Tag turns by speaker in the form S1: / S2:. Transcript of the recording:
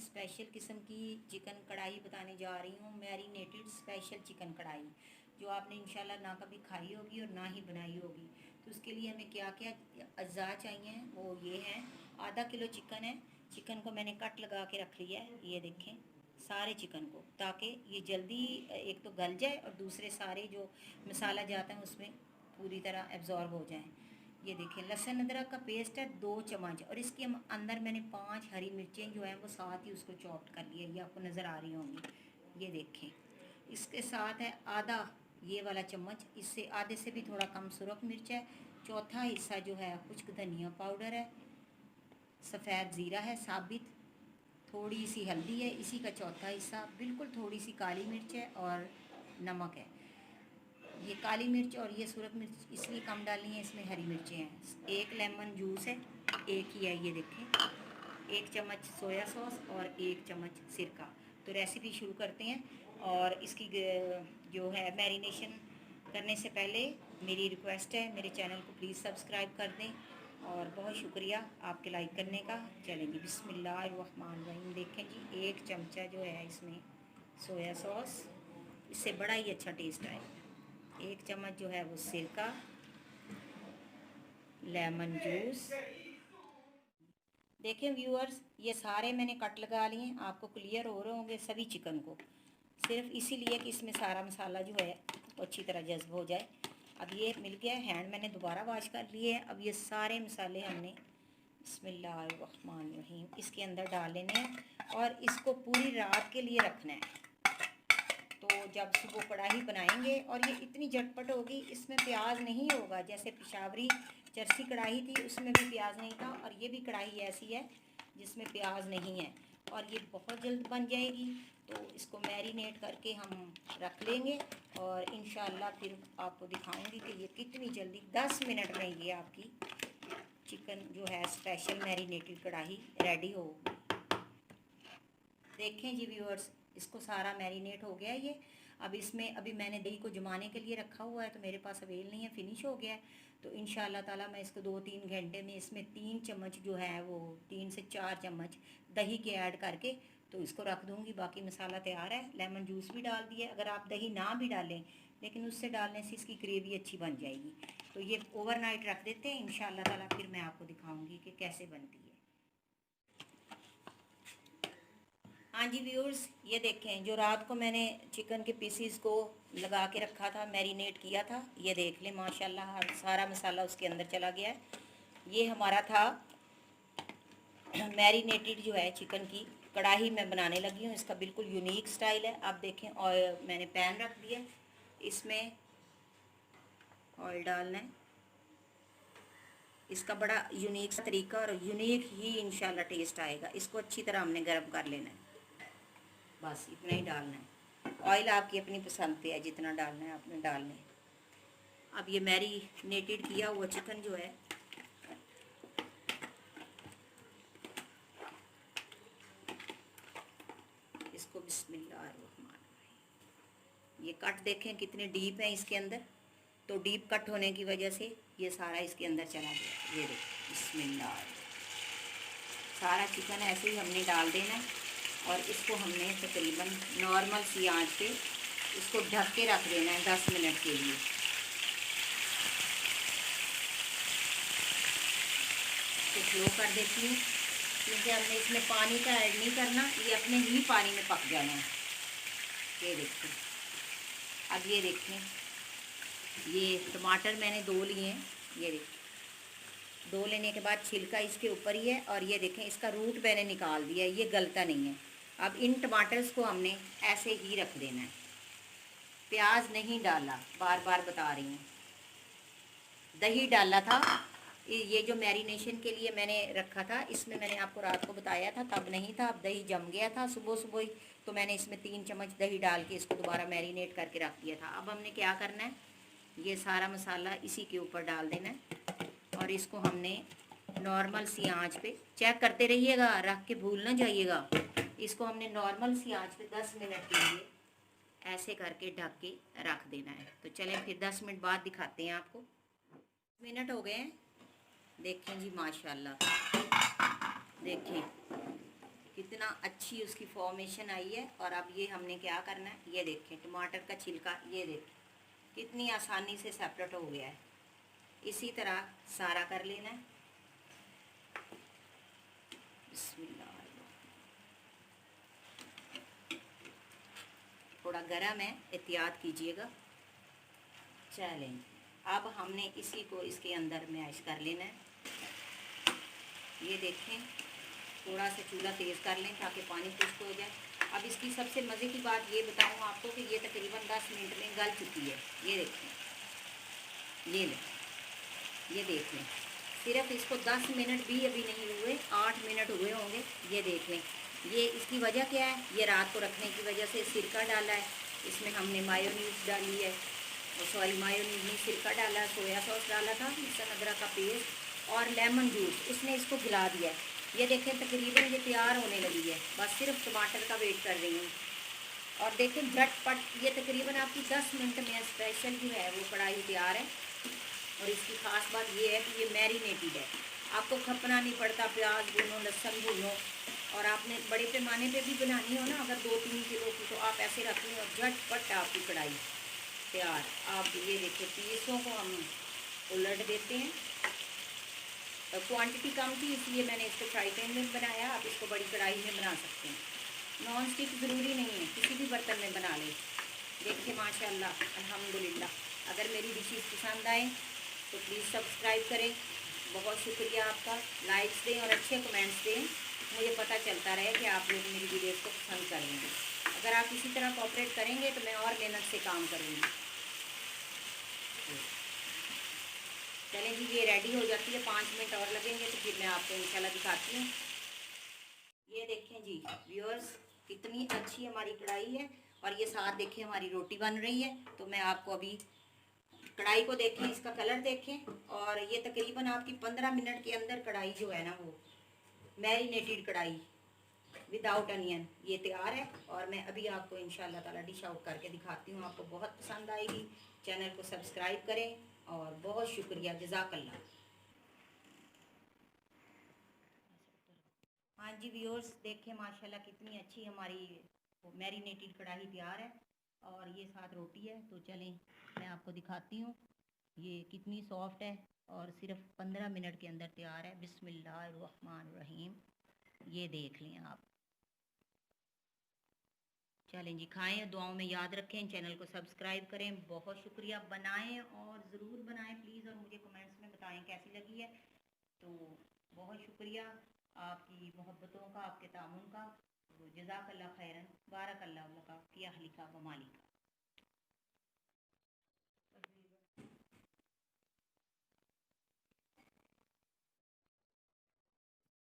S1: Special किस्म की chicken कढ़ाई बताने जा रही हूँ, मैरिनेटेड स्पेशल चिकन कढ़ाई, जो आपने इंशाल्लाह ना कभी खाई होगी और ना ही बनाई होगी। तो उसके लिए हमें क्या क्या अज्जा चाहिए वो ये हैं। आधा किलो चिकन है। चिकन को मैंने कट लगा के रख लिया है, ये देखें सारे चिकन को, ताकि ये जल्दी एक तो गल जाए और दूसरे सारे जो मसाला जाता है उसमें पूरी तरह एब्जॉर्ब हो जाए। ये देखिए लहसुन अदरक का पेस्ट है 2 चम्मच, और इसके अंदर मैंने 5 हरी मिर्चें जो हैं वो साथ ही उसको चॉप कर लिया, ये आपको नज़र आ रही होंगी। ये देखें इसके साथ है आधा ये वाला चम्मच, इससे आधे से भी थोड़ा कम सुरख मिर्च है। चौथा हिस्सा जो है खुश्क धनिया पाउडर है, सफ़ेद ज़ीरा है साबित, थोड़ी सी हल्दी है इसी का चौथा हिस्सा, बिल्कुल थोड़ी सी काली मिर्च है और नमक है। ये काली मिर्च और ये सुरख मिर्च इसलिए कम डालनी है, इसमें हरी मिर्चें हैं। एक लेमन जूस है, एक ही है, ये देखें। 1 चम्मच सोया सॉस और 1 चम्मच सिरका। तो रेसिपी शुरू करते हैं। और इसकी जो है मैरिनेशन करने से पहले मेरी रिक्वेस्ट है, मेरे चैनल को प्लीज़ सब्सक्राइब कर दें, और बहुत शुक्रिया आपके लाइक करने का। चलेंगे बिस्मिल्लाहिर्रहमानिर्रहीम। देखें जी 1 चमचा जो है इसमें सोया सॉस, इससे बड़ा ही अच्छा टेस्ट आएगा। 1 चम्मच जो है वो सिरका, लेमन जूस। देखें व्यूअर्स, ये सारे मैंने कट लगा लिए हैं, आपको क्लियर हो रहे होंगे सभी चिकन को, सिर्फ इसीलिए कि इसमें सारा मसाला जो है वो अच्छी तरह जज्ब हो जाए। अब ये मिल गया हैंड, मैंने दोबारा वॉश कर लिए है। अब ये सारे मसाले हमने बिस्मिल्लाहिर्रहमानिर्रहीम इसके अंदर डाल लेने हैं और इसको पूरी रात के लिए रखना है। तो जब सुबह कढ़ाई बनाएंगे, और ये इतनी झटपट होगी, इसमें प्याज नहीं होगा। जैसे पिशावरी चरसी कढ़ाई थी उसमें भी प्याज नहीं था, और ये भी कढ़ाई ऐसी है जिसमें प्याज नहीं है, और ये बहुत जल्द बन जाएगी। तो इसको मैरिनेट करके हम रख लेंगे, और इंशाल्लाह फिर आपको दिखाऊंगी कि ये कितनी जल्दी 10 मिनट में ये आपकी चिकन जो है स्पेशल मैरिनेटेड कढ़ाई रेडी होगी। देखें जी व्यूअर्स, इसको सारा मैरिनेट हो गया ये। अब इसमें अभी मैंने दही को जमाने के लिए रखा हुआ है, तो मेरे पास अवेल नहीं है, फिनिश हो गया है। तो इंशाल्लाह ताला मैं इसको 2-3 घंटे में इसमें 3 चम्मच जो है वो 3 से 4 चम्मच दही के ऐड करके तो इसको रख दूँगी। बाकी मसाला तैयार है, लेमन जूस भी डाल दिया। अगर आप दही ना भी डालें, लेकिन उससे डालने से इसकी ग्रेवी अच्छी बन जाएगी। तो ये ओवरनाइट रख देते हैं, इंशाल्लाह ताला फिर मैं आपको दिखाऊँगी कि कैसे बनती है। हाँ जी व्यूअर्स, ये देखें जो रात को मैंने चिकन के पीसीस को लगा के रखा था, मैरिनेट किया था, ये देख लें माशाल्लाह सारा मसाला उसके अंदर चला गया है। ये हमारा था मैरिनेटेड जो है चिकन की कढ़ाई मैं बनाने लगी हूँ। इसका बिल्कुल यूनिक स्टाइल है। आप देखें, और मैंने पैन रख दिया, इसमें ऑयल डालना है। इसका बड़ा यूनिक सा तरीका और यूनिक ही इंशाल्लाह टेस्ट आएगा। इसको अच्छी तरह हमने गर्म कर लेना है, बस इतना ही डालना है। ऑयल आपकी अपनी पसंद पे है, जितना डालना है आपने डालना है। अब ये मैरिनेटेड किया हुआ चिकन जो है इसको बिस्मिल्लाहिर्रहमानिर्रहीम, ये कट देखें कितने डीप हैं इसके अंदर। तो डीप कट होने की वजह से ये सारा इसके अंदर चला गया। ये देखो बिस्मिल्लाह, सारा चिकन ऐसे ही हमने डाल देना है, और इसको हमने तकरीबन नॉर्मल सी आंच पे इसको ढक के रख देना है 10 मिनट के लिए। तो स्लो कर देती हूँ, क्योंकि हमने इसमें पानी का ऐड नहीं करना, ये अपने ही पानी में पक जाना है। ये देखिए, अब ये देखें, ये टमाटर मैंने 2 लिए हैं। ये देखिए 2 लेने के बाद छिलका इसके ऊपर ही है, और ये देखें इसका रूट मैंने निकाल दिया, ये गलता नहीं है। अब इन टमाटर्स को हमने ऐसे ही रख देना है, प्याज नहीं डाला, बार बार बता रही हूँ। दही डाला था, ये जो मैरिनेशन के लिए मैंने रखा था, इसमें मैंने आपको रात को बताया था, तब नहीं था, अब दही जम गया था सुबह सुबह ही, तो मैंने इसमें 3 चम्मच दही डाल के इसको दोबारा मैरिनेट करके रख दिया था। अब हमने क्या करना है, ये सारा मसाला इसी के ऊपर डाल देना है, और इसको हमने नॉर्मल सी आंच पे, चेक करते रहिएगा, रख के भूल ना जाइएगा। इसको हमने नॉर्मल सी आंच पे 10 मिनट के लिए ऐसे करके ढक के रख देना है। तो चलें फिर 10 मिनट बाद दिखाते हैं आपको। मिनट हो गए हैं, देखें जी माशाल्लाह, देखें कितना अच्छी उसकी फॉर्मेशन आई है। और अब ये हमने क्या करना है, ये देखें टमाटर का छिलका, ये देखें कितनी आसानी से सेपरेट हो गया है। इसी तरह सारा कर लेना है। बिस्मिल्लाह, थोड़ा गर्म है, एहतियात कीजिएगा। चलें, अब हमने इसी को इसके अंदर मैश कर लेना है। ये देखें, थोड़ा सा चूल्हा तेज़ कर लें ताकि पानी खुश्क हो जाए। अब इसकी सबसे मज़े की बात ये बताऊँ आपको कि ये तकरीबन 10 मिनट में गल चुकी है। ये देखें, ये लें, ये देख लें, सिर्फ इसको 10 मिनट भी अभी नहीं हुए, 8 मिनट हुए होंगे। ये देख लें, ये इसकी वजह क्या है, ये रात को रखने की वजह से सिरका डाला है, इसमें हमने मायोनीज़ डाली है, सॉरी मायोनीज़ नहीं, सिरका डाला, सोया सॉस डाला था, लहसुन अदरक का पेस्ट और लेमन जूस, उसने इसको गिला दिया है। ये देखें तकरीबन ये तैयार होने लगी है, बस सिर्फ टमाटर का वेट कर रही हूँ। और देखें झटपट, ये तकरीबन आपकी 10 मिनट में स्पेशल जो है वो कढ़ाई तैयार है। और इसकी ख़ास बात ये है कि ये मैरिनेटेड है, आपको खपना नहीं पड़ता, प्याज भूनो, लहसुन भूनो। और आपने बड़े पैमाने पे भी बनानी हो ना, अगर 2-3 किलो की, तो आप ऐसे रख लें और झटपट आपकी कढ़ाई तैयार। आप ये देखिए पीसों को हम उलट देते हैं। क्वांटिटी कम थी इसलिए मैंने इसको फ्राई पैन में बनाया, आप इसको बड़ी कढ़ाई में बना सकते हैं। नॉन स्टिक ज़रूरी नहीं है, किसी भी बर्तन में बना लें। देखिए माशाल्लाह अल्हम्दुलिल्लाह। अगर मेरी डिशेस पसंद आए तो प्लीज़ सब्सक्राइब करें। बहुत शुक्रिया आपका, लाइक्स दें और अच्छे कमेंट्स दें, मुझे पता चलता रहे कि आप लोग मेरी वीडियोस को पसंद करेंगे। अगर आप इसी तरह कोऑपरेट करेंगे तो मैं और मेहनत से काम करूँगी। चलें जी, ये रेडी हो जाती है, 5 मिनट और लगेंगे तो फिर मैं आपको इंशाल्लाह दिखाती हूँ। ये देखें जी व्यूअर्स, कितनी अच्छी हमारी कढ़ाई है। और ये साथ देखें हमारी रोटी बन रही है। तो मैं आपको अभी कढ़ाई को देखें, इसका कलर देखें। और ये तकरीबन आपकी 15 मिनट के अंदर कढ़ाई जो है ना, वो मैरिनेटेड कढ़ाई विदाउट अनियन ये तैयार है। और मैं अभी आपको इंशाल्लाह ताला डिश आउट करके दिखाती हूँ, आपको बहुत पसंद आएगी। चैनल को सब्सक्राइब करें और बहुत शुक्रिया, जज़ाकल्लाह। हाँ जी व्यूअर्स, देखें माशाल्लाह कितनी अच्छी हमारी मैरिनेटेड कढ़ाई तैयार है। और ये साथ रोटी है। तो चलें मैं आपको दिखाती हूँ ये कितनी सॉफ्ट है और सिर्फ 15 मिनट के अंदर तैयार है। बिस्मिल्लाहिर्रहमानिर्रहीम, ये देख लें आप। चलें जी, खाएं, दुआओं में याद रखें, चैनल को सब्सक्राइब करें। बहुत शुक्रिया, बनाएं और ज़रूर बनाएं प्लीज़, और मुझे कमेंट्स में बताएं कैसी लगी है। तो बहुत शुक्रिया आपकी मोहब्बतों का, आपके तामुन का। जज़ाकल्लाह खैरन, बारकल्लाहु लका फ़ी अहलिका व मालिका।